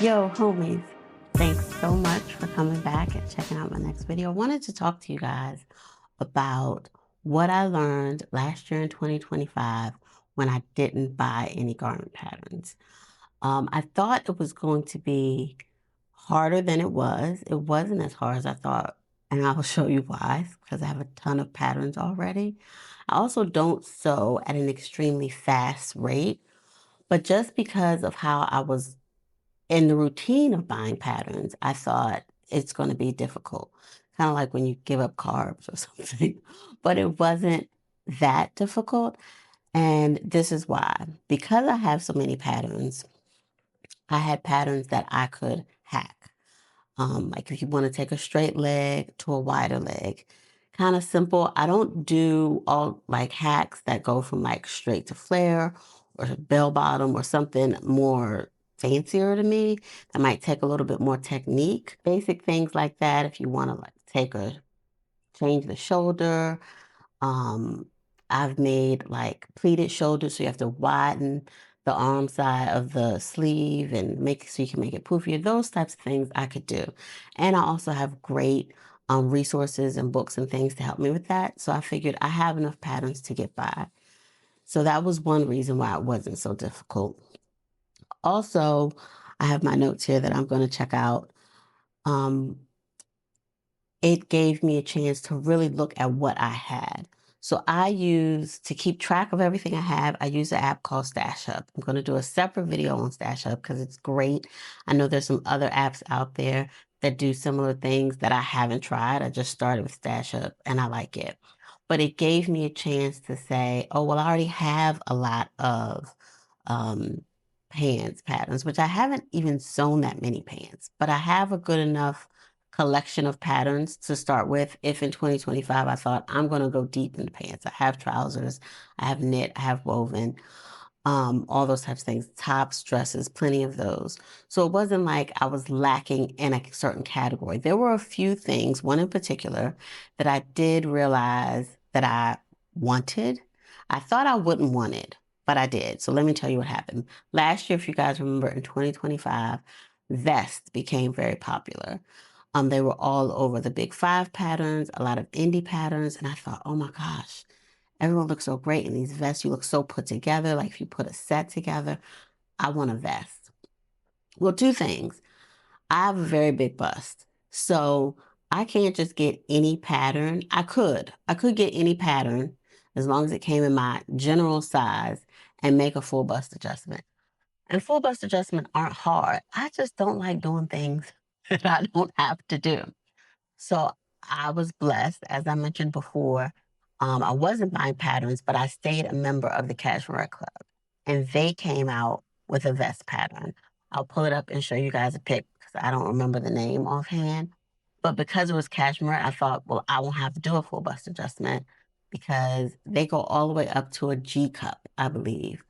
Yo, homies, thanks so much for coming back and checking out my next video. I wanted to talk to you guys about what I learned last year in 2025 when I didn't buy any garment patterns. I thought it was going to be harder than it was. It wasn't as hard as I thought, and I will show you why, because I have a ton of patterns already. I also don't sew at an extremely fast rate, but just because of how I was in the routine of buying patterns, I thought it's going to be difficult, kind of like when you give up carbs or something. But it wasn't that difficult. And this is why. Because I have so many patterns, I had patterns that I could hack. Like if you want to take a straight leg to a wider leg, kind of simple. I don't do all like hacks that go from like straight to flare or bell bottom or something more fancier to me. That might take a little bit more technique. Basic things like that. If you want to like change the shoulder, um, I've made like pleated shoulders, so you have to widen the arm side of the sleeve and make it so you can make it poofier. Those types of things I could do. And I also have great resources and books and things to help me with that. So I figured I have enough patterns to get by. So that was one reason why it wasn't so difficult. Also, I have my notes here that I'm going to check out. Um, it gave me a chance to really look at what I had. So I use, to keep track of everything I have, I use an app called Stash Up. I'm going to do a separate video on Stash Up because it's great. I know there's some other apps out there that do similar things that I haven't tried. I just started with Stash Up and I like it. But it gave me a chance to say, oh, well, I already have a lot of um, pants patterns, which I haven't even sewn that many pants, but I have a good enough collection of patterns to start with. If in 2025 I thought I'm going to go deep in the pants, I have trousers, I have knit, I have woven, all those types of things, tops, dresses, plenty of those. So it wasn't like I was lacking in a certain category. There were a few things, one in particular, that I did realize that I wanted. I thought I wouldn't want it, but I did. So let me tell you what happened. Last year, if you guys remember, in 2025, vests became very popular. They were all over the big five patterns, a lot of indie patterns, and I thought, oh my gosh, everyone looks so great in these vests. You look so put together. Like if you put a set together, I want a vest. Well, two things. I have a very big bust. So I can't just get any pattern. I could get any pattern as long as it came in my general size and make a full bust adjustment. And full bust adjustment aren't hard. I just don't like doing things that I don't have to do. So I was blessed, as I mentioned before. I wasn't buying patterns, but I stayed a member of the Cashmere Club, and they came out with a vest pattern. I'll pull it up and show you guys a pic because I don't remember the name offhand. But because it was cashmere, I thought, well, I won't have to do a full bust adjustment because they go all the way up to a G cup, I believe.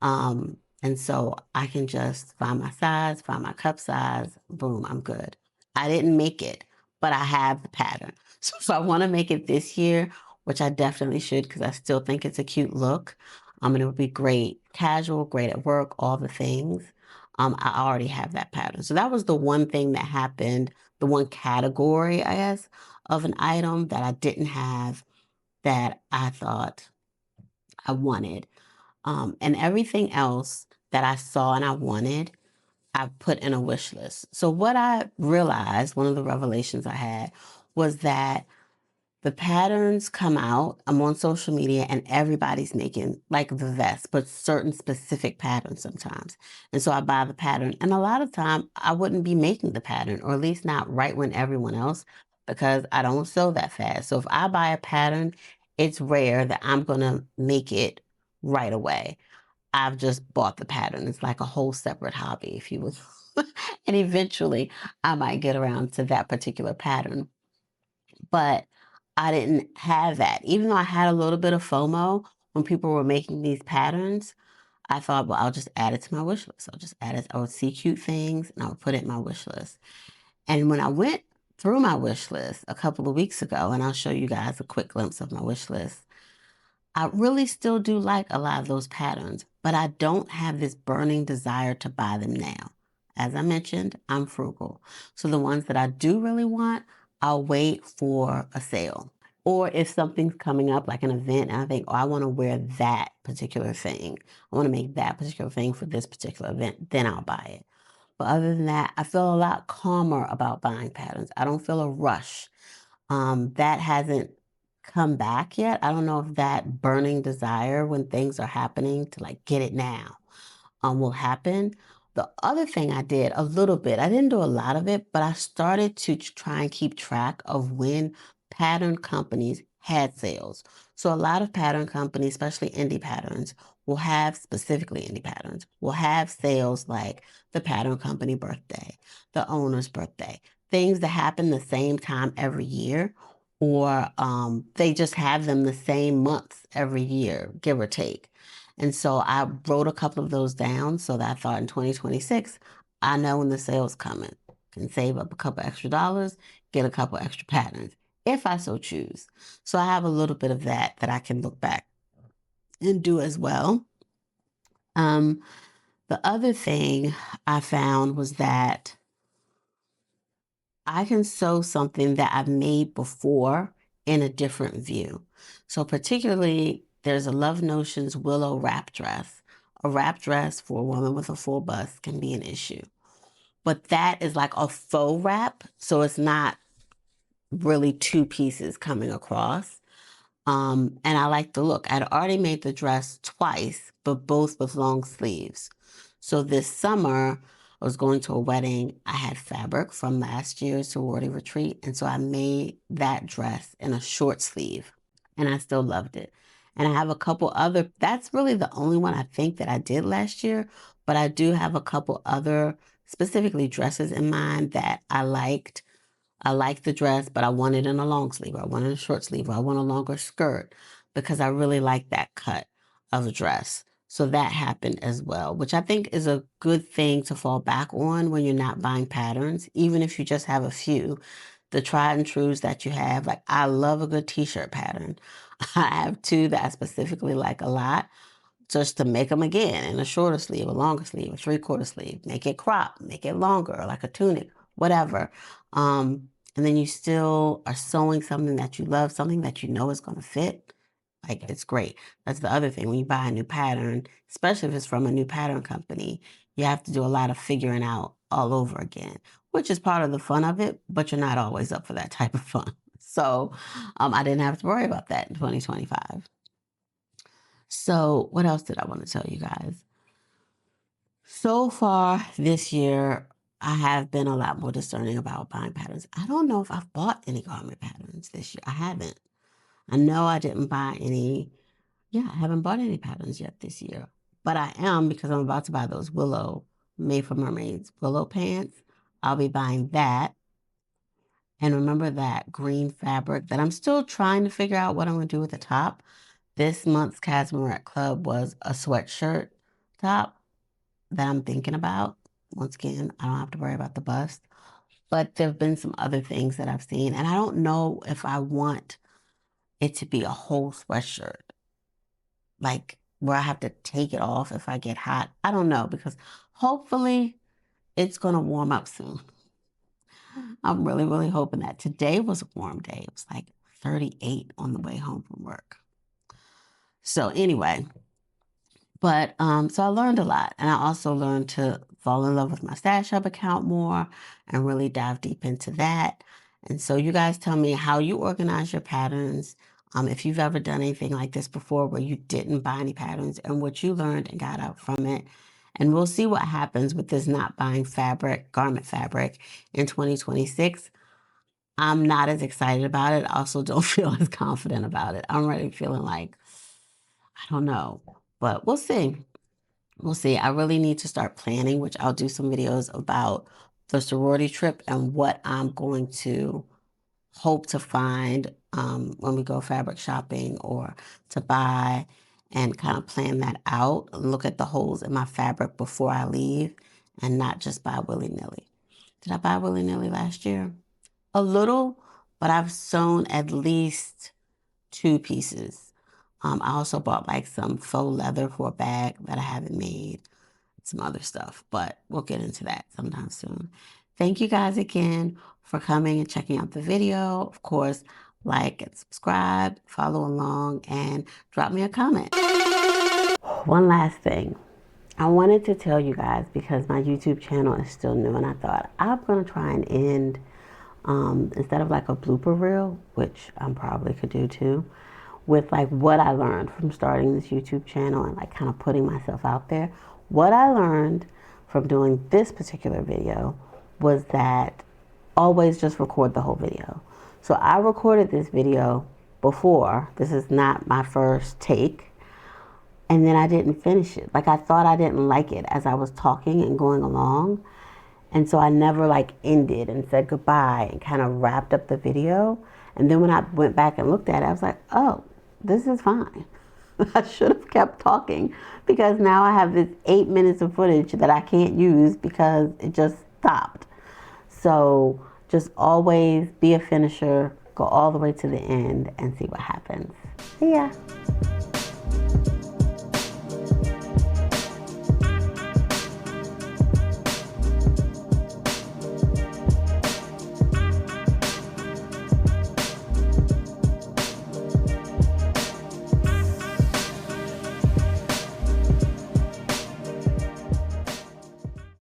And so I can just find my size, find my cup size, boom, I'm good. I didn't make it, but I have the pattern. So I want to make it this year, which I definitely should because I still think it's a cute look. And it would be great, casual, great at work, all the things. I already have that pattern. So that was the one thing that happened, the one category, I guess, of an item that I didn't have that I thought I wanted. And everything else that I saw and I wanted, I put in a wish list. So what I realized, one of the revelations I had, was that the patterns come out. I'm on social media and everybody's making like the vest, but certain specific patterns sometimes. And so I buy the pattern. And a lot of time I wouldn't be making the pattern, or at least not right when everyone else, because I don't sew that fast. So if I buy a pattern, it's rare that I'm going to make it right away. I've just bought the pattern. It's like a whole separate hobby, if you will. And eventually I might get around to that particular pattern. But I didn't have that. Even though I had a little bit of FOMO when people were making these patterns, I thought, well, I'll just add it to my wish list. I'll just add it. I would see cute things and I would put it in my wish list. And when I went through my wish list a couple of weeks ago, and I'll show you guys a quick glimpse of my wish list, I really still do like a lot of those patterns, but I don't have this burning desire to buy them now. as I mentioned, I'm frugal. So the ones that I do really want, I'll wait for a sale. Or if something's coming up, like an event, and I think, oh, I want to wear that particular thing. I want to make that particular thing for this particular event, then I'll buy it. But other than that, I feel a lot calmer about buying patterns. I don't feel a rush. That hasn't come back yet. I don't know if that burning desire when things are happening to like get it now will happen. The other thing I did a little bit, I didn't do a lot of it, but I started to try and keep track of when pattern companies had sales. So a lot of pattern companies, especially indie patterns, will have, specifically indie patterns, will have sales like the pattern company birthday, the owner's birthday, things that happen the same time every year, or they just have them the same months every year, give or take. And so I wrote a couple of those down so that I thought in 2026, I know when the sale's coming. Can save up a couple extra dollars, get a couple extra patterns, if I so choose. So I have a little bit of that I can look back and do as well. Um, the other thing I found was that I can sew something that I've made before in a different view. So particularly, there's a Love Notions willow wrap dress. A wrap dress for a woman with a full bust can be an issue. But that is like a faux wrap, so it's not really two pieces coming across. And I like the look. I'd already made the dress twice, but both with long sleeves. So this summer, I was going to a wedding. I had fabric from last year's sorority retreat. And so I made that dress in a short sleeve, and I still loved it. And I have a couple other, that's really the only one I think that I did last year, but I do have a couple other specifically dresses in mind that I liked. I like the dress, but I want it in a long sleeve, or I want it in a short sleeve, or I want a longer skirt because I really like that cut of a dress. So that happened as well, which I think is a good thing to fall back on when you're not buying patterns, even if you just have a few. The tried and trues that you have, like I love a good t-shirt pattern. I have two that I specifically like a lot, just to make them again in a shorter sleeve, a longer sleeve, a three-quarter sleeve, make it crop, make it longer, like a tunic, whatever. And then you still are sewing something that you love, something that you know is going to fit. Like it's great. That's the other thing. When you buy a new pattern, especially if it's from a new pattern company, you have to do a lot of figuring out all over again, which is part of the fun of it, but you're not always up for that type of fun. So I didn't have to worry about that in 2025. So what else did I want to tell you guys? So far this year, I have been a lot more discerning about buying patterns. I don't know if I've bought any garment patterns this year. I haven't. I know I didn't buy any. Yeah, I haven't bought any patterns yet this year. But I am, because I'm about to buy those willow Made for Mermaids willow pants. I'll be buying that. And remember that green fabric that I'm still trying to figure out what I'm going to do with the top. This month's Casmarette Club was a sweatshirt top that I'm thinking about. Once again, I don't have to worry about the bust. But there have been some other things that I've seen, and I don't know if I want it to be a whole sweatshirt, like where I have to take it off if I get hot. I don't know, because hopefully it's going to warm up soon. I'm really, really hoping that. Today was a warm day. It was like 38 on the way home from work. So anyway, but so I learned a lot, and I also learned to fall in love with my Stash Hub account more and really dive deep into that. And so you guys tell me how you organize your patterns. If you've ever done anything like this before where you didn't buy any patterns and what you learned and got out from it. And we'll see what happens with this not buying fabric, garment fabric in 2026. I'm not as excited about it. I also don't feel as confident about it. I'm already feeling like, I don't know, but we'll see. We'll see. I really need to start planning, which I'll do some videos about the sorority trip and what I'm going to hope to find when we go fabric shopping or to buy, and kind of plan that out. Look at the holes in my fabric before I leave and not just buy willy-nilly. Did I buy willy-nilly last year? A little, but I've sewn at least two pieces. I also bought like some faux leather for a bag that I haven't made. some other stuff, but we'll get into that sometime soon. Thank you guys again for coming and checking out the video. Of course, like and subscribe, follow along, and drop me a comment. One last thing. I wanted to tell you guys, because my YouTube channel is still new, and I thought I'm going to try and end, instead of like a blooper reel, which I probably could do too, with like what I learned from starting this YouTube channel and like kind of putting myself out there. What I learned from doing this particular video was that always just record the whole video. So I recorded this video before. This is not my first take. And then I didn't finish it. Like, I thought I didn't like it as I was talking and going along. And so I never like ended and said goodbye and kind of wrapped up the video. And then when I went back and looked at it, I was like, oh, this is fine. I should have kept talking, because now I have this 8 minutes of footage that I can't use because it just stopped. So just always be a finisher, go all the way to the end and see what happens. See ya.